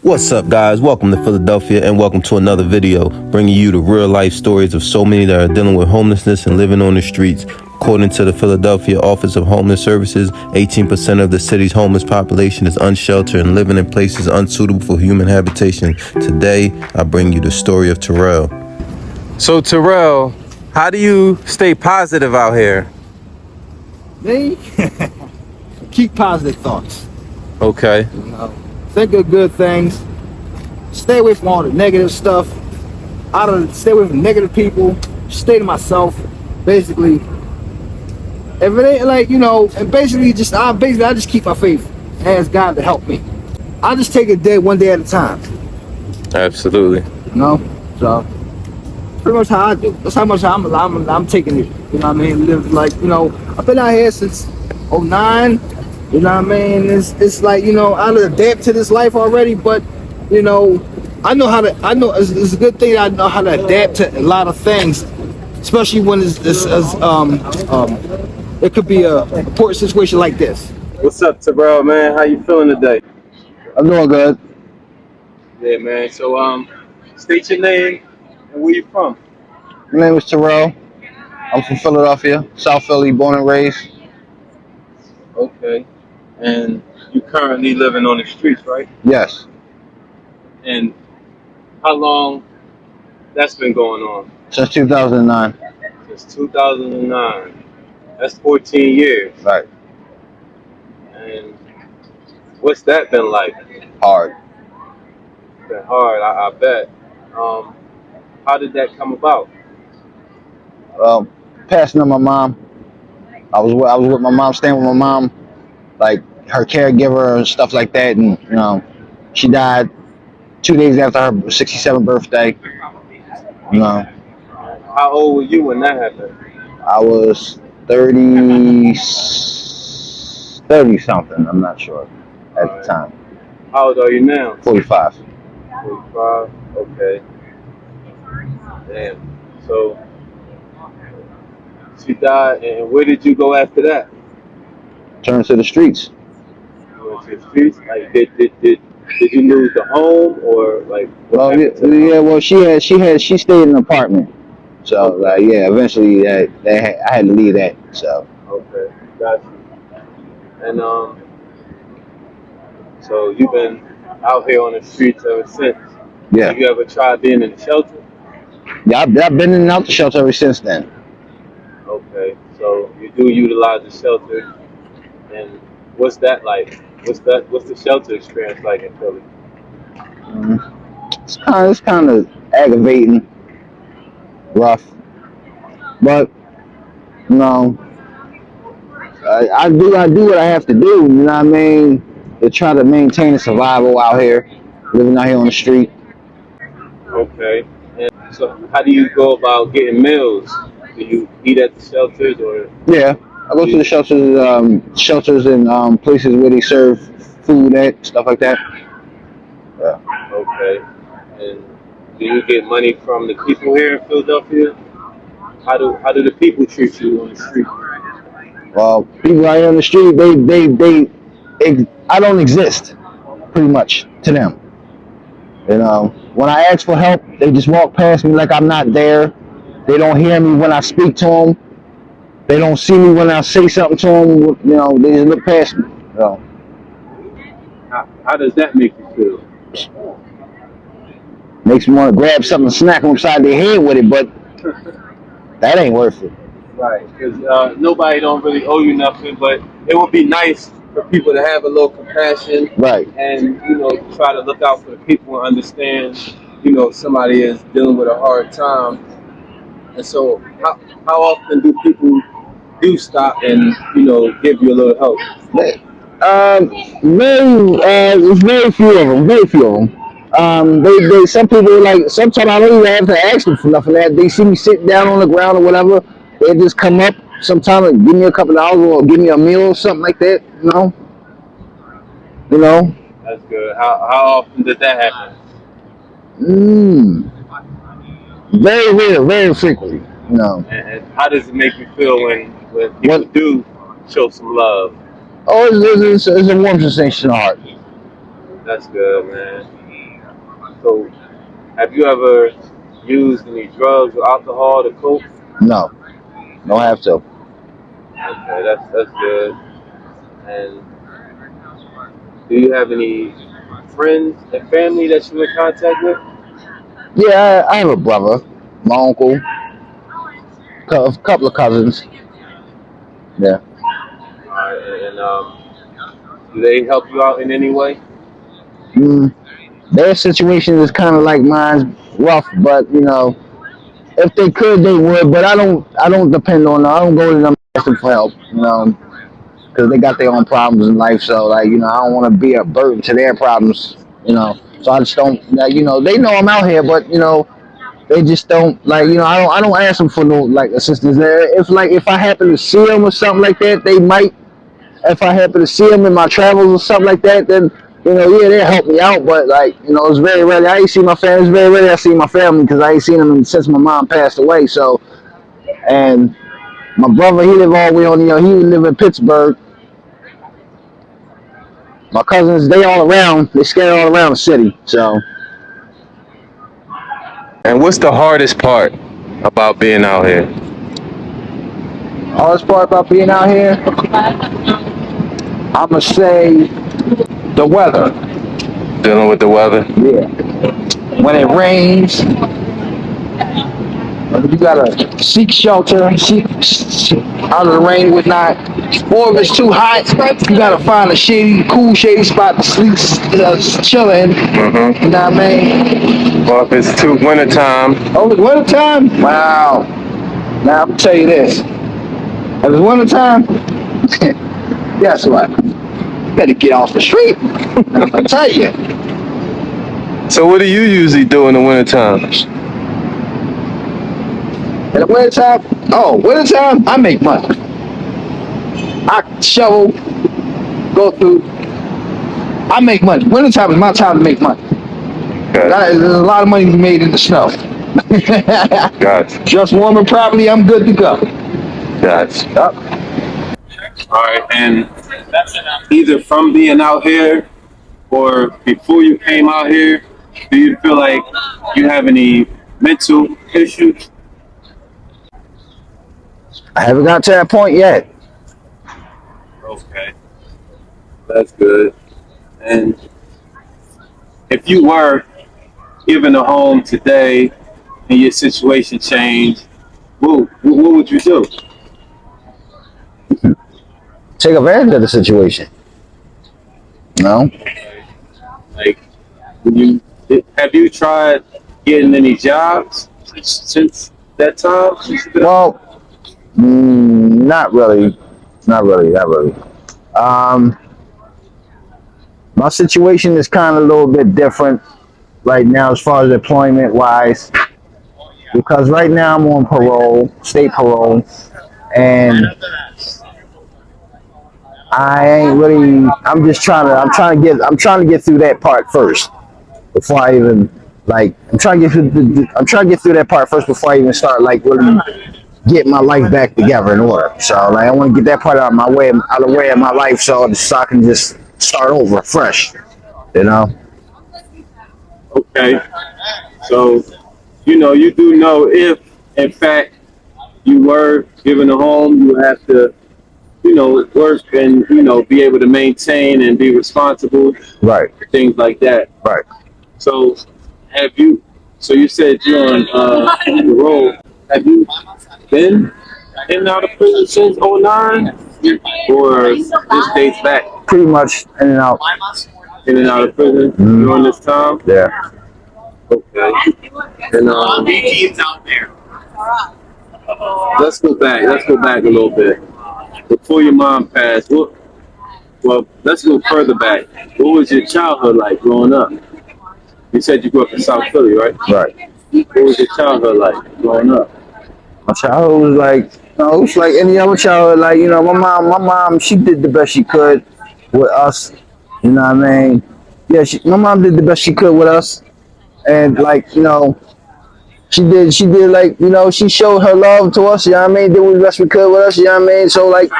What's up, guys? Welcome to Philadelphia and welcome to another video bringing you the real life stories of so many that are dealing with homelessness and living on the streets. According to the Philadelphia Office of Homeless Services, 18% of the city's homeless population is unsheltered and living in places unsuitable for human habitation. Today, I bring you the story of Terrell. So Terrell, how do you stay positive out here? Me? Keep positive thoughts. Okay. You know, think of good things. Stay away from all the negative stuff. Stay away from negative people. Stay to myself. Basically, if it ain't like, and basically I just keep my faith and ask God to help me. I just take it day one day at a time. Absolutely. So pretty much how I do. That's how much I'm taking it. You know what I mean? Live like, I've been out here since '09. You know what I mean? It's like, I adapt to this life already, but I know it's a good thing I know how to adapt to a lot of things, especially when it could be a important situation like this. What's up, Terrell, man? How you feeling today? I'm doing good. Yeah, man. So, state your name and where you from. My name is Terrell. I'm from Philadelphia, South Philly, born and raised. Okay. And you currently living on the streets, right? Yes. And how long that's been going on? Since 2009. Since 2009. That's 14 years. Right. And what's that been like? Hard. Been hard, I bet. How did that come about? Passing of my mom. I was with my mom, staying with my mom, like her caregiver and stuff like that, and she died 2 days after her 67th birthday. How old were you when that happened? I was 30 something. I'm not sure at the time. How old are you now? 45. 45. Okay. Damn. So she died, and where did you go after that? Turned to the streets. You went to the streets. Like, did you lose the home or like? Well, yeah. Well, she stayed in an apartment. So eventually I had to leave that. So. Okay, got you. And so you've been out here on the streets ever since. Yeah. Have you ever tried being in the shelter? Yeah, I've been in and out the shelter ever since then. Okay, so you do utilize the shelter, and what's that like? What's the shelter experience like in Philly? It's kind of aggravating, rough, but I do what I have to do. You know what I mean? To try to maintain a survival out here, living out here on the street. Okay, and so how do you go about getting meals? Do you eat at the shelters or? Yeah, I go to the shelters and places where they serve food at, stuff like that. Yeah. Okay, and do you get money from the people here in Philadelphia? How do the people treat you on the street? Well, people out here on the street, I don't exist, pretty much, to them. When I ask for help, they just walk past me like I'm not there. They don't hear me when I speak to them. They don't see me when I say something to them. They just look past me. How does that make you feel? Makes me want to grab something and smack them upside their head with it, but that ain't worth it. Right, because nobody don't really owe you nothing, but it would be nice for people to have a little compassion, right? And try to look out for the people and understand, somebody is dealing with a hard time. And so, how often do people stop and give you a little help? Very few of them. Very few of them. Some people sometimes I don't even have to ask them for nothing. They see me sitting down on the ground or whatever. They just come up sometimes and give me a couple of dollars or give me a meal or something like that. That's good. How often does that happen? Very rare, very frequently. And how does it make you feel when people do show some love? Oh, it's a warm sensation in the heart. That's good, man. So, have you ever used any drugs or alcohol to cope? No, don't have to. Okay, that's good. And do you have any friends and family that you're in contact with? Yeah, I have a brother, my uncle, a couple of cousins. Yeah. And do they help you out in any way? Mm, their situation is kind of like mine's, rough, but if they could, they would. But I don't. I don't depend on them. I don't go to them asking for help. Because they got their own problems in life. So like, I don't want to be a burden to their problems. So I just don't. Like, they know I'm out here, but they just don't like. I don't ask them for no like assistance. If I happen to see them or something like that, they might. If I happen to see them in my travels or something like that, then yeah, they'll help me out. But like, it's very rarely I ain't see my family. It's very rarely I see my family because I ain't seen them since my mom passed away. So, and my brother, he live all the way on. He live in Pittsburgh. My cousins, they all around. They scattered all around the city. So, And what's the hardest part about being out here? hardest part about being out here, I'ma say the weather. Dealing with the weather? Yeah, when it rains, you gotta seek shelter, seek out of the rain, whatnot. Or if it's too hot, you gotta find a cool, shady spot to sleep, chilling. You know what I mean? Well, if it's too wintertime, Oh, it's wintertime? Wow. Now I'm gonna tell you this. If it's wintertime, guess what? You better get off the street. I'm gonna tell you. so what do you usually do in the wintertime? In the wintertime, I make money. I shovel, go through. I make money. Wintertime is my time to make money. Okay. There's a lot of money to be made in the snow. Gotcha. Just warming properly, I'm good to go. Gotcha. Yep. All right, and either from being out here or before you came out here, do you feel like you have any mental issues? I haven't got to that point yet. Okay, that's good. And if you were given a home today and your situation changed, what would you do? Take advantage of the situation. No. Like, have you tried getting any jobs since that time? Well, not really. Not really. Um, my situation is kind of a little bit different right now as far as employment wise, because right now I'm on parole, state parole, and I ain't really. I'm trying to get through that part first before I even like. I'm trying to get through that part first before I even start like really get my life back together in order. So like I want to get that part out of the way of my life, so I can just start over fresh. Okay. So, you do know if, in fact, you were given a home, you have to, work and, be able to maintain and be responsible. Right. Things like that. Right. So, you said you're on the road. Have you been in and out of prison since '09? Or this dates back? Pretty much in and out. In and out of prison during this time? Yeah. Okay. And out there. Let's go back a little bit. Before your mom passed, let's go further back. What was your childhood like growing up? You said you grew up in South Philly, right? Right. What was your childhood like growing up? My childhood was like, it was like any other childhood. Like, my mom, she did the best she could with us. You know what I mean? Yeah, my mom did the best she could with us, and like, she did like, she showed her love to us. You know what I mean? Did the best we could with us. You know what I mean? So like,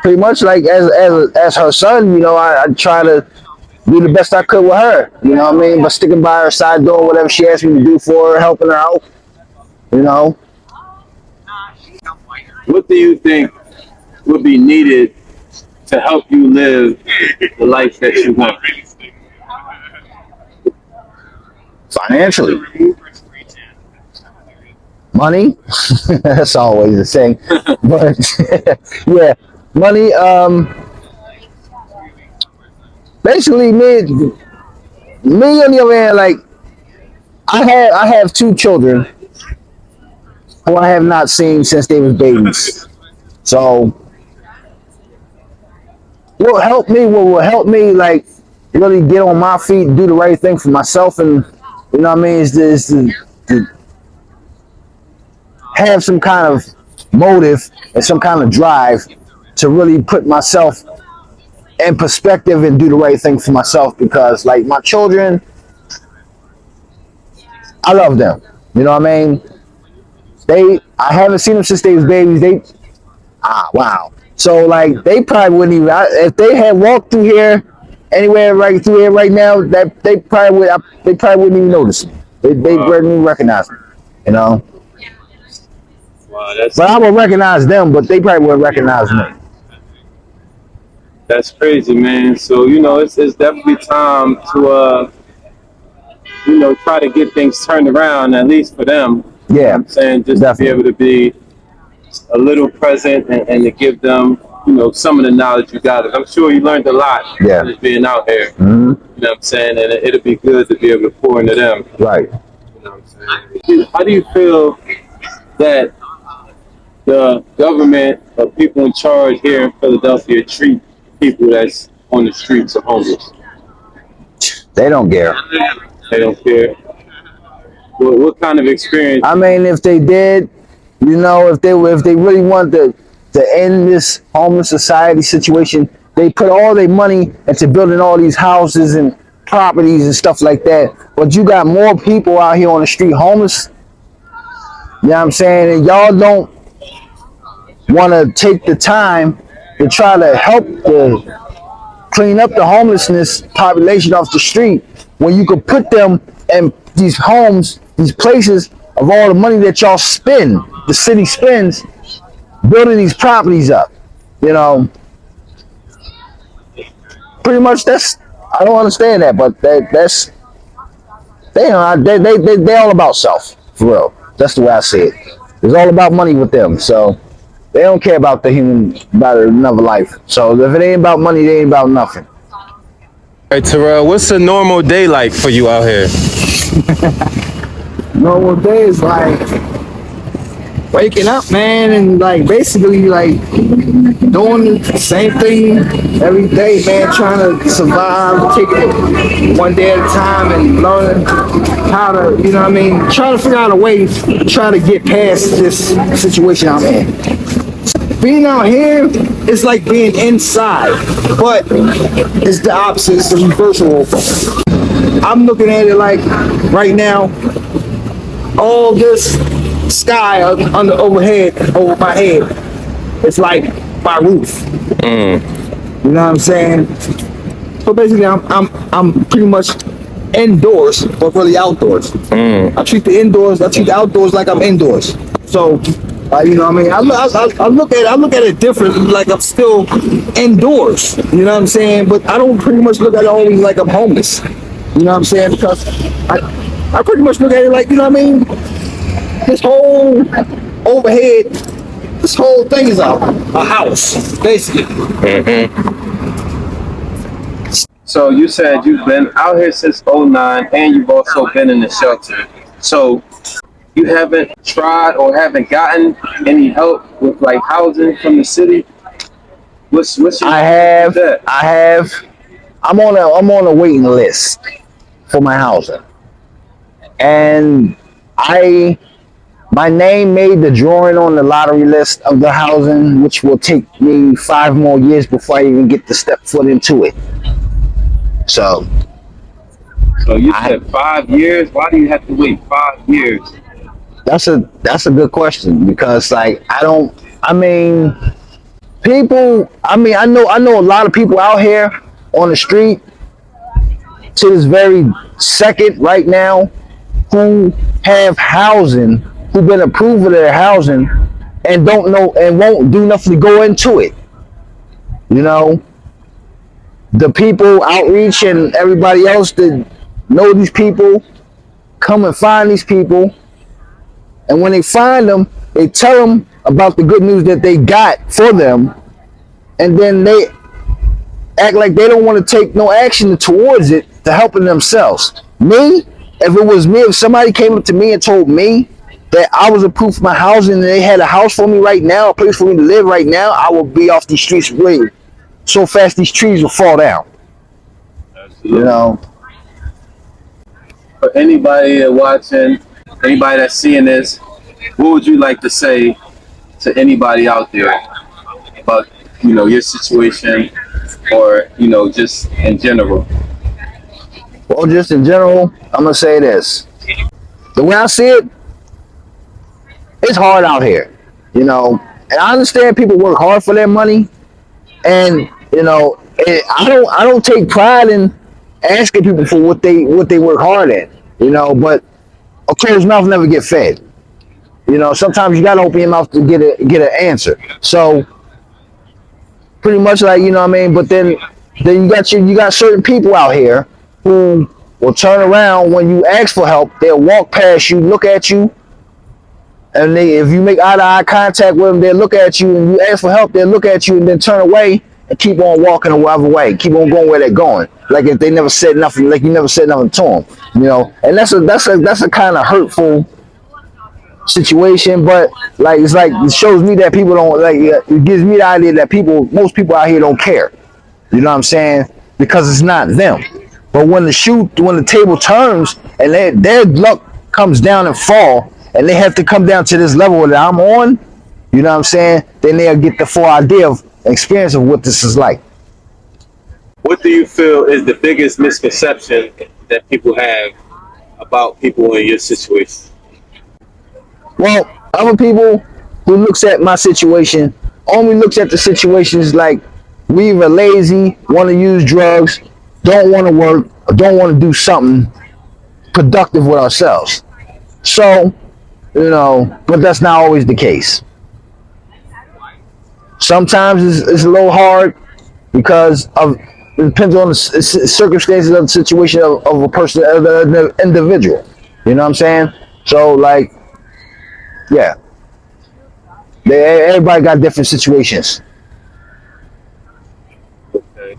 pretty much like as her son, I try to do the best I could with her. You know what I mean? But sticking by her side, doing whatever she asked me to do for her, helping her out. You know. What do you think would be needed to help you live the life that you want? Financially, money. That's always the same. But yeah, money. Basically, me on the other hand, like I have two children who I have not seen since they was babies. So what will help me like really get on my feet and do the right thing for myself, and you know what I mean, is to have some kind of motive and some kind of drive to really put myself in perspective and do the right thing for myself, because like my children, I love them. You know what I mean? I haven't seen them since they was babies. Wow. So like they probably wouldn't even, if they had walked through here, anywhere right through here right now, that they probably wouldn't even notice me. They wouldn't even recognize me. You know. Wow, but I would recognize them, but they probably wouldn't recognize me. That's crazy, man. So it's definitely time to try to get things turned around, at least for them. Yeah, you know I'm saying, just definitely. To be able to be a little present and to give them, some of the knowledge you got. I'm sure you learned a lot just being out here. Mm-hmm. You know what I'm saying? And it'll be good to be able to pour into them. Right. You know what I'm saying? How do you feel that the government or people in charge here in Philadelphia treat people that's on the streets of homeless? They don't care. They don't care. What kind of experience? I mean, if they did, if they really wanted to end this homeless society situation, they put all their money into building all these houses and properties and stuff like that. But you got more people out here on the street homeless. You know what I'm saying? And y'all don't want to take the time to try to help clean up the homelessness population off the street, when you could put them in these homes, these places of all the money that y'all spend, the city spends, building these properties up. Pretty much I don't understand that, but they all about self, for real. That's the way I see it. It's all about money with them, so they don't care about about another life. So if it ain't about money, they ain't about nothing. Hey Terrell, what's a normal day like for you out here? Normal day is like waking up, man, and like basically like doing the same thing every day, man, trying to survive, take it one day at a time and learn how to, trying to figure out a way to try to get past this situation I'm in. Being out here is like being inside, but it's the opposite, it's the reversal. I'm looking at it like right now, all this sky overhead, over my head, it's like my roof. You know what I'm saying? So basically, I'm pretty much indoors, but really outdoors. I treat the outdoors like I'm indoors. So, you know what I mean? I look at it different, like I'm still indoors. You know what I'm saying? But I don't pretty much look at it always like I'm homeless. You know what I'm saying? Because I pretty much look at it like, you know what I mean? This whole overhead, this whole thing is a house, basically. So you said you've been out here since '09, and you've also been in the shelter. So you haven't tried or haven't gotten any help with like housing from the city? What's your I have. I'm on a waiting list for my housing, and my name made the drawing on the lottery list of the housing, which will take me 5 more years before I even get to step foot into it. So you said 5 years? Why do you have to wait 5 years? That's a good question, because like I know a lot of people out here on the street to this very second right now who have housing, who've been approved of their housing and don't know and won't do nothing to go into it. You know, the people outreach and everybody else that know these people come and find these people, and when they find them, they tell them about the good news that they got for them, and then they act like they don't want to take no action towards it to helping themselves. Me, if it was me, if somebody came up to me and told me that I was approved for my housing and they had a house for me right now, a place for me to live right now, I would be off these streets really so fast these trees will fall down. Absolutely. You know. For anybody that watching, anybody that's seeing this, what would you like to say to anybody out there about, you know, your situation, or, you know, just in general? Well, just in general, I'm gonna say this. The way I see it, it's hard out here, you know. And I understand people work hard for their money, and you know, I don't take pride in asking people for what they work hard at, you know. But a closed mouth never get fed. You know, sometimes you gotta open your mouth to get an answer. So pretty much like, you know what I mean. But then you got certain people out here who will turn around when you ask for help. They'll walk past you, look at you, and if you make eye-to-eye contact with them, they'll look at you, and you ask for help, they'll look at you and then turn away and keep on walking the other way, keep on going where they're going, like if they never said nothing, like you never said nothing to them, you know. And that's a kind of hurtful situation, but like it's like it shows me that people don't like. It gives me the idea that most people out here don't care. You know what I'm saying? Because it's not them. But when the table turns and their luck comes down and fall, and they have to come down to this level that I'm on, you know what I'm saying? Then they'll get the full idea of experience of what this is like. What do you feel is the biggest misconception that people have about people in your situation? Well, other people who looks at my situation only looks at the situations like we either lazy, want to use drugs, don't want to work, or don't want to do something productive with ourselves. So, you know, but that's not always the case. Sometimes it's a little hard because it depends on the circumstances of the situation of a person, of the individual. You know what I'm saying? So, like, yeah, everybody got different situations. Okay.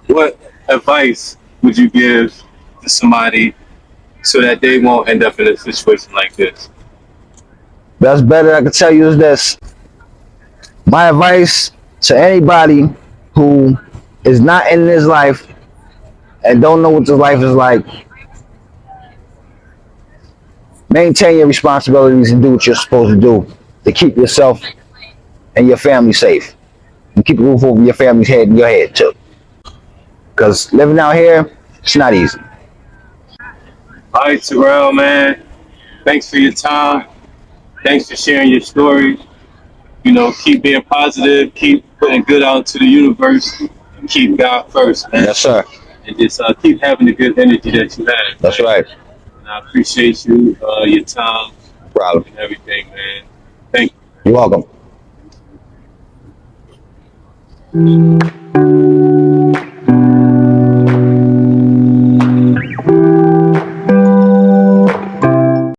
What advice would you give to somebody so that they won't end up in a situation like this? Best bet I can tell you is this. My advice to anybody who is not in this life and don't know what this life is like: maintain your responsibilities and do what you're supposed to do to keep yourself and your family safe. And keep a roof over your family's head and your head too. Because living out here, it's not easy. All right, Terrell, man. Thanks for your time. Thanks for sharing your story. You know, keep being positive, keep putting good out into the universe, and keep God first, man. Yes, sir. And just keep having the good energy that you have. That's man. right. And I appreciate you, your time, No problem. and everything, man. Thank you. You're welcome.